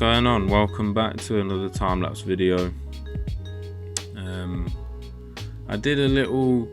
going on? Welcome back to another time-lapse video. I did a little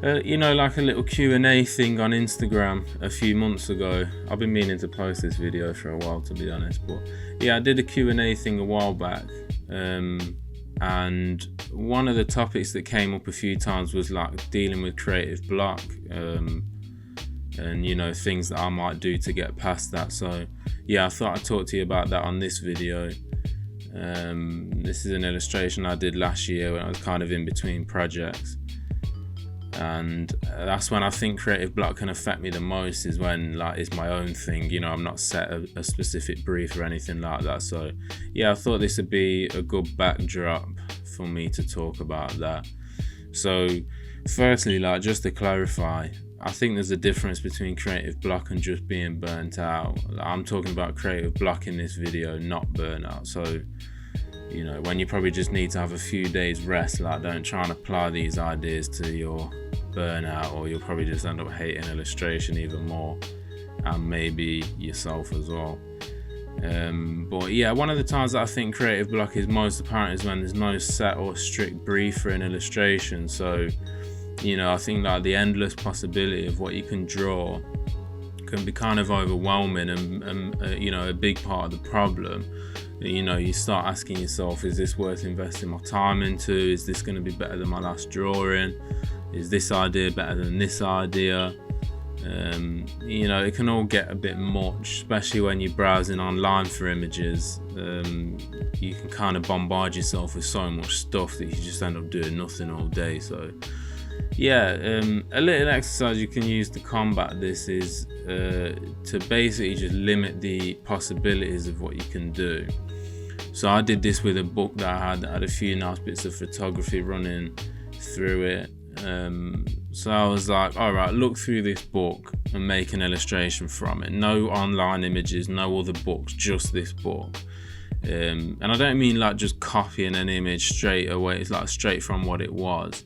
like a little Q&A thing on Instagram a few months ago. I've been meaning to post this video for a while, to be honest, but yeah, I did a Q&A thing a while back, and one of the topics that came up a few times was like dealing with creative block, and things that I might do to get past that. So yeah, I thought I'd talk to you about that on this video. This is an illustration I did last year when I was kind of in between projects, and that's when I think creative block can affect me the most, is when like it's my own thing, I'm not set a specific brief or anything like that. So yeah, I thought this would be a good backdrop for me to talk about that. So firstly, like, just to clarify, I think there's a difference between creative block and just being burnt out. I'm talking about creative block in this video, not burnout. So, when you probably just need to have a few days rest, like, don't try and apply these ideas to your burnout, or you'll probably just end up hating illustration even more, and maybe yourself as well. But yeah, one of the times that I think creative block is most apparent is when there's no set or strict brief for an illustration. So I think like the endless possibility of what you can draw can be kind of overwhelming, and a big part of the problem. You start asking yourself, is this worth investing my time into? Is this going to be better than my last drawing? Is this idea better than this idea? It can all get a bit much, especially when you're browsing online for images. You can kind of bombard yourself with so much stuff that you just end up doing nothing all day. So yeah, a little exercise you can use to combat this is to basically just limit the possibilities of what you can do. So I did this with a book that I had a few nice bits of photography running through it. So I was like, all right, look through this book and make an illustration from it. No online images, no other books, just this book. And I don't mean like just copying an image straight away. It's like straight from what it was.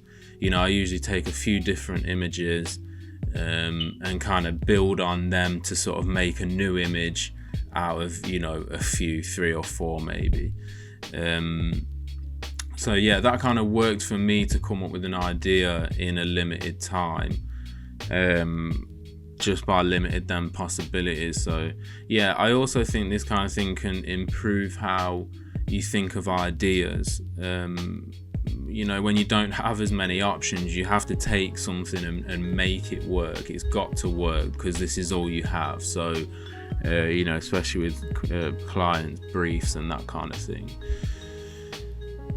I usually take a few different images and kind of build on them to sort of make a new image out of, a few, 3 or 4 maybe. So yeah, that kind of worked for me to come up with an idea in a limited time, just by limited them possibilities. So yeah, I also think this kind of thing can improve how you think of ideas. When you don't have as many options, you have to take something and make it work. It's got to work because this is all you have. So, especially with clients, briefs and that kind of thing.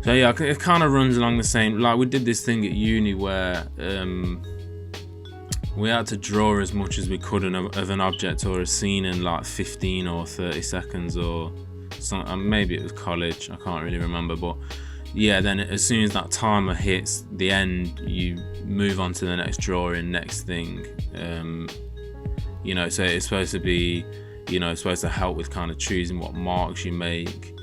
So yeah, it kind of runs along the same, like we did this thing at uni where we had to draw as much as we could of an object or a scene in like 15 or 30 seconds or something. Maybe it was college, I can't really remember, but yeah, then as soon as that timer hits the end, you move on to the next drawing, next thing. So it's supposed to be, it's supposed to help with kind of choosing what marks you make.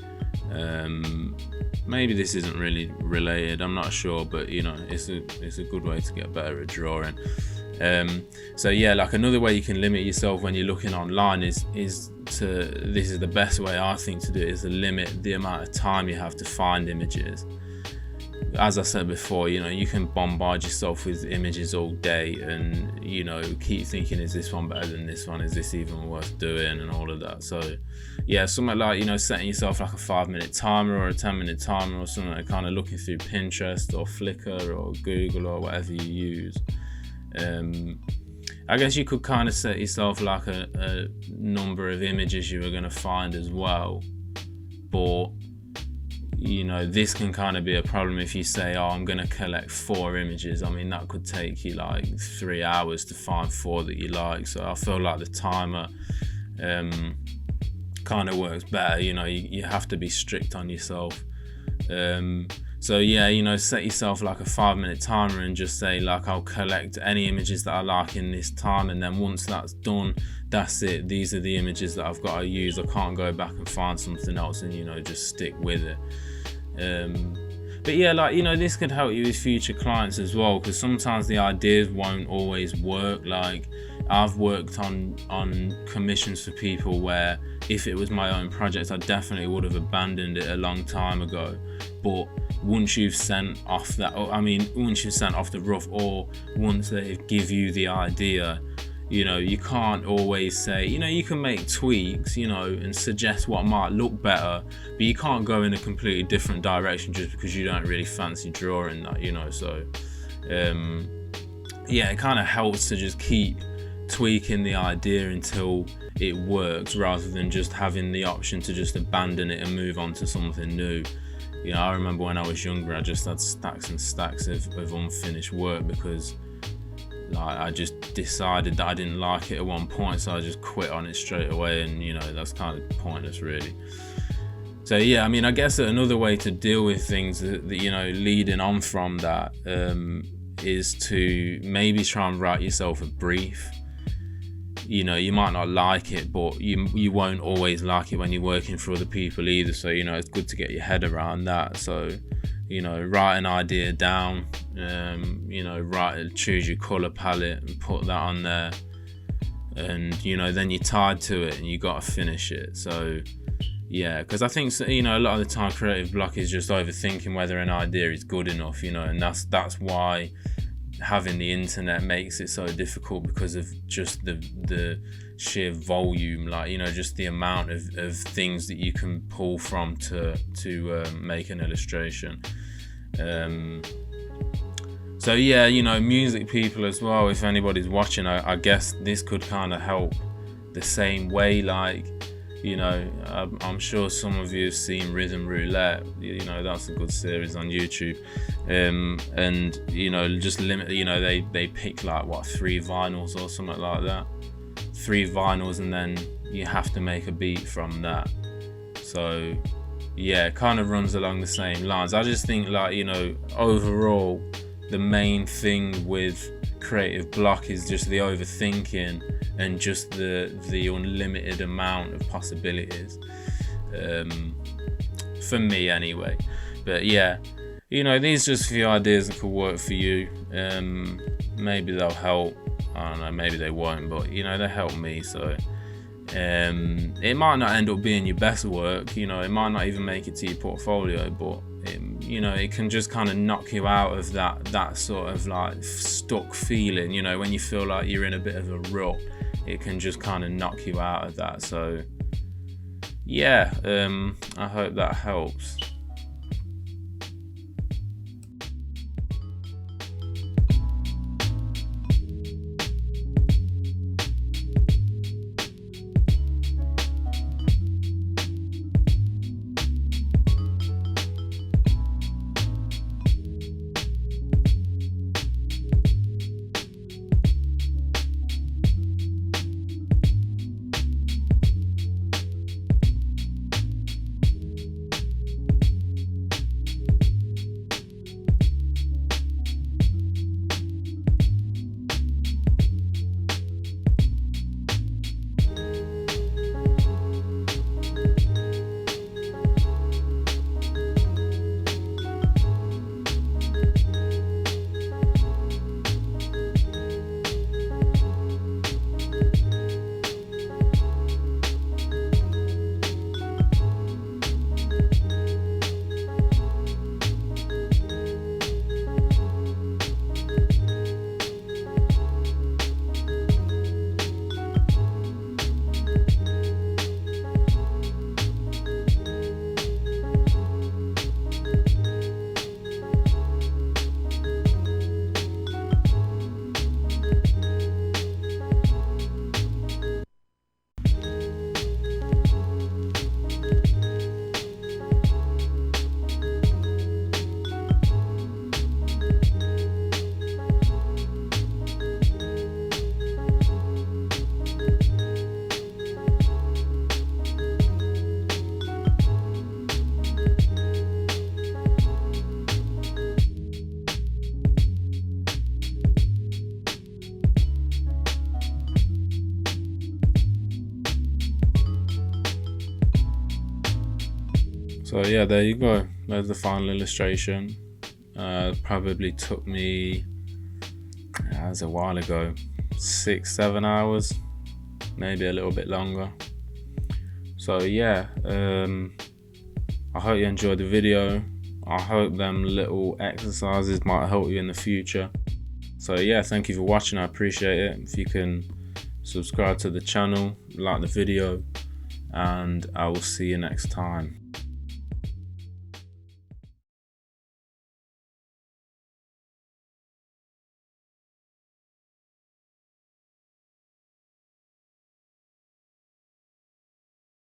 Maybe this isn't really related, I'm not sure, but it's a good way to get better at drawing. So yeah, like another way you can limit yourself when you're looking online is the best way I think to do it, is to limit the amount of time you have to find images. As I said before, you can bombard yourself with images all day and keep thinking, is this one better than this one, is this even worth doing, and all of that. So yeah, something like setting yourself like a 5-minute timer or a 10-minute timer or something, like kind of looking through Pinterest or Flickr or Google or whatever you use. I guess you could kind of set yourself like a number of images you were going to find as well, but this can kind of be a problem if you say, I'm going to collect 4 images. I mean, that could take you like 3 hours to find 4 that you like. So I feel like the timer kind of works better. You have to be strict on yourself. So yeah, set yourself like a 5-minute timer and just say like, I'll collect any images that I like in this time, and then once that's done, that's it. These are the images that I've got to use. I can't go back and find something else and just stick with it. But yeah, like this could help you with future clients as well, because sometimes the ideas won't always work. Like I've worked on commissions for people where if it was my own project, I definitely would have abandoned it a long time ago. But once you've sent off the rough, or once they give you the idea, you can't always say, you can make tweaks, and suggest what might look better, but you can't go in a completely different direction just because you don't really fancy drawing that, so it kind of helps to just keep tweaking the idea until it works, rather than just having the option to just abandon it and move on to something new. I remember when I was younger, I just had stacks and stacks of unfinished work because I just decided that I didn't like it at one point, so I just quit on it straight away, and that's kind of pointless, really. So I guess that another way to deal with things that leading on from that is to maybe try and write yourself a brief. You might not like it, but you won't always like it when you're working for other people either, so it's good to get your head around that. So write an idea down, choose your color palette and put that on there, and then you're tied to it and you got to finish it. So because I think a lot of the time creative block is just overthinking whether an idea is good enough, and that's why having the internet makes it so difficult, because of just the sheer volume, just the amount of things that you can pull from to make an illustration. Music people as well, if anybody's watching, I guess this could kind of help the same way. I'm sure some of you have seen Rhythm Roulette. That's a good series on YouTube. Just limit. They pick 3 vinyls or something like that. 3 vinyls, and then you have to make a beat from that. So it kind of runs along the same lines. I just think overall, the main thing with creative block is just the overthinking and just the unlimited amount of possibilities, for me anyway. But these are just a few ideas that could work for you. Maybe they'll help, I don't know, maybe they won't, but they help me. So it might not end up being your best work, it might not even make it to your portfolio, but it can just kind of knock you out of that sort of stuck feeling, when you feel like you're in a bit of a rut. It can just kind of knock you out of that. So I hope that helps. So there you go. There's the final illustration. Probably took me, that was a while ago, 6-7 hours, maybe a little bit longer. So yeah, I hope you enjoyed the video. I hope them little exercises might help you in the future. So yeah, thank you for watching, I appreciate it. If you can subscribe to the channel, like the video, and I will see you next time.